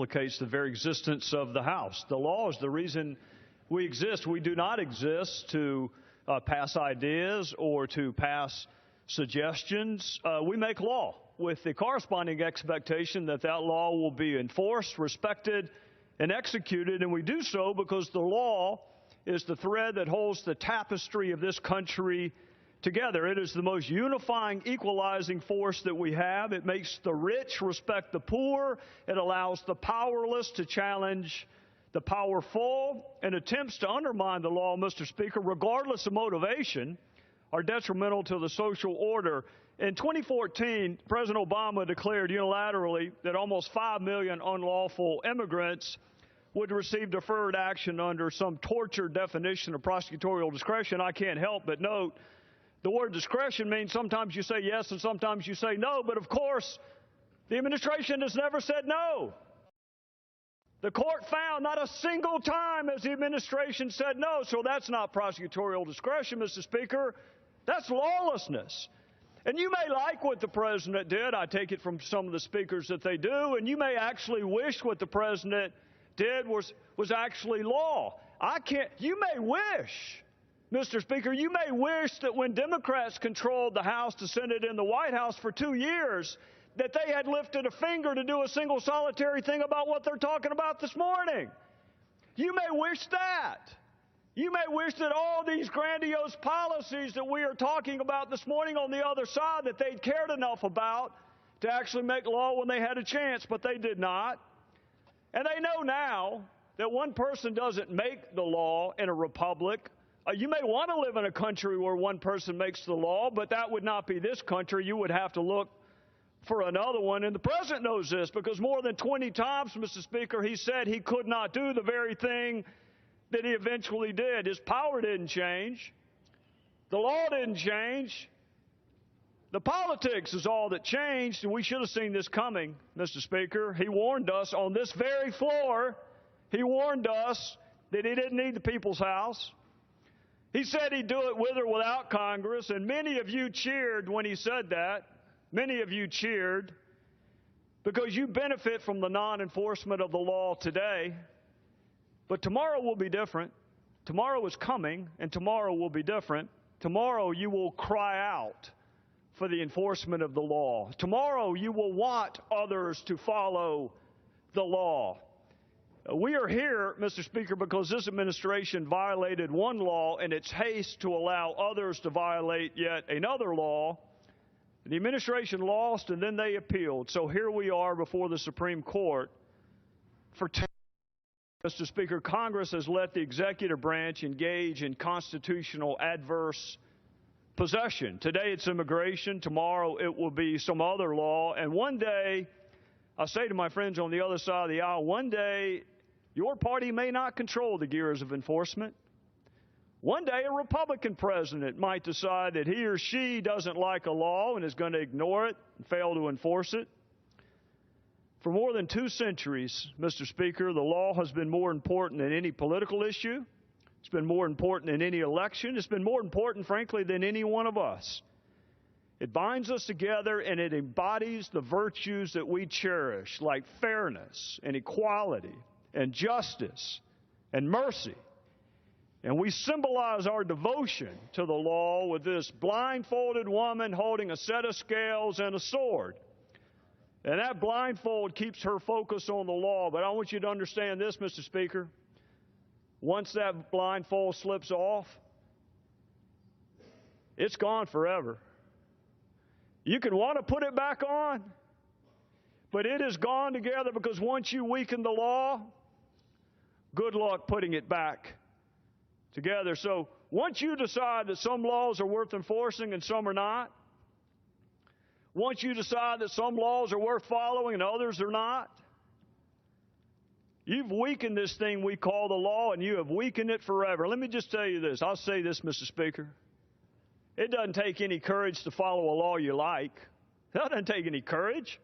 implicates the very existence of the House. The law is the reason we exist. We do not exist to pass ideas or to pass suggestions. We make law with the corresponding expectation that that law will be enforced, respected, and executed, and we do so because the law is the thread that holds the tapestry of this country together. It is the most unifying, equalizing force that we have. It makes the rich respect the poor. It allows the powerless to challenge the powerful, and attempts to undermine the law, Mr. Speaker, regardless of motivation, are detrimental to the social order. In 2014, President Obama declared unilaterally that almost 5 million unlawful immigrants would receive deferred action under some tortured definition of prosecutorial discretion. I can't help but note the word discretion means sometimes you say yes and sometimes you say no, but of course, the administration has never said no. The court found not a single time has the administration said no, so that's not prosecutorial discretion, Mr. Speaker. That's lawlessness. And you may like what the president did. I take it from some of the speakers that they do, and you may actually wish what the president did was actually law. You may wish, Mr. Speaker, you may wish that when Democrats controlled the House, the Senate, and the White House for 2 years, that they had lifted a finger to do a single solitary thing about what they're talking about this morning. You may wish that. You may wish that all these grandiose policies that we are talking about this morning on the other side, that they'd cared enough about to actually make law when they had a chance, but they did not. And they know now that one person doesn't make the law in a republic. You may want to live in a country where one person makes the law, but that would not be this country. You would have to look for another one, and the president knows this because more than 20 times, Mr. Speaker, he said he could not do the very thing that he eventually did. His power didn't change. The law didn't change. The politics is all that changed, and we should have seen this coming, Mr. Speaker. He warned us on this very floor. He warned us that he didn't need the people's house. He said he'd do it with or without Congress, and many of you cheered when he said that. Many of you cheered because you benefit from the non-enforcement of the law today. But tomorrow will be different. Tomorrow is coming, and tomorrow will be different. Tomorrow you will cry out for the enforcement of the law. Tomorrow you will want others to follow the law. We are here, Mr. Speaker, because this administration violated one law in its haste to allow others to violate yet another law. The administration lost, and then they appealed. So here we are before the Supreme Court. For 10 years, Mr. Speaker, Congress has let the executive branch engage in constitutional adverse possession. Today it's immigration. Tomorrow it will be some other law. And one day, I say to my friends on the other side of the aisle, one day your party may not control the gears of enforcement. One day, a Republican president might decide that he or she doesn't like a law and is going to ignore it and fail to enforce it. For more than 2 centuries, Mr. Speaker, the law has been more important than any political issue. It's been more important than any election. It's been more important, frankly, than any one of us. It binds us together, and it embodies the virtues that we cherish, like fairness and equality and justice and mercy. And we symbolize our devotion to the law with this blindfolded woman holding a set of scales and a sword. And that blindfold keeps her focus on the law. But I want you to understand this, Mr. Speaker. Once that blindfold slips off, it's gone forever. You can want to put it back on, but it is gone together because once you weaken the law, good luck putting it back together. So once you decide that some laws are worth enforcing and some are not, once you decide that some laws are worth following and others are not, you've weakened this thing we call the law, and you have weakened it forever. Let me just tell you this. I'll say this, Mr. Speaker. It doesn't take any courage to follow a law you like. That doesn't take any courage.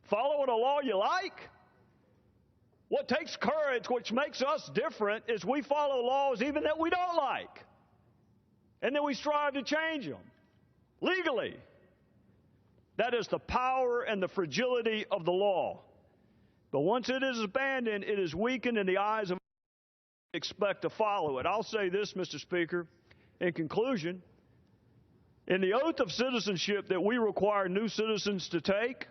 Following a law you like? What takes courage, which makes us different, is we follow laws even that we don't like. And then we strive to change them legally. That is the power and the fragility of the law. But once it is abandoned, it is weakened in the eyes of expect to follow it. I'll say this, Mr. Speaker, in conclusion. In the oath of citizenship that we require new citizens to take,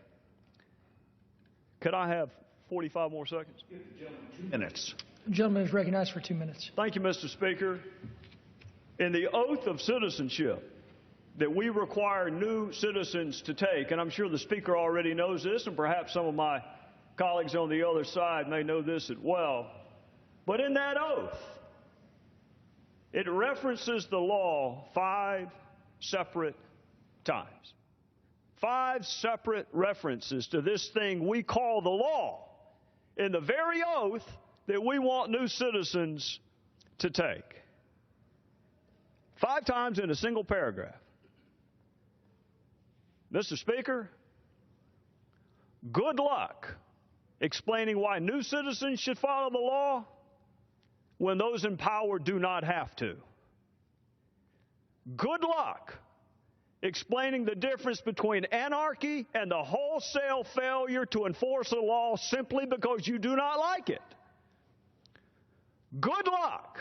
could I have 45 more seconds? Give the gentleman 2 minutes. The gentleman is recognized for 2 minutes. Thank you, Mr. Speaker. In the oath of citizenship that we require new citizens to take, and I'm sure the Speaker already knows this, and perhaps some of my colleagues on the other side may know this as well, but in that oath, it references the law 5 separate times. 5 separate references to this thing we call the law in the very oath that we want new citizens to take. 5 times in a single paragraph. Mr. Speaker, good luck explaining why new citizens should follow the law when those in power do not have to. Good luck explaining the difference between anarchy and the wholesale failure to enforce a law simply because you do not like it. Good luck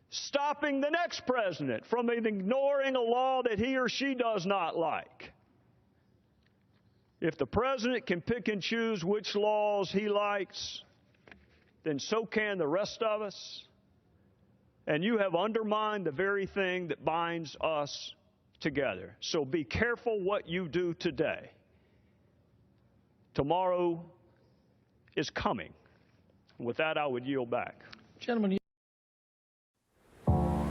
stopping the next president from ignoring a law that he or she does not like. If the president can pick and choose which laws he likes, then so can the rest of us. And you have undermined the very thing that binds us together. So be careful what you do today. Tomorrow is coming. With that, I would yield back. Gentlemen.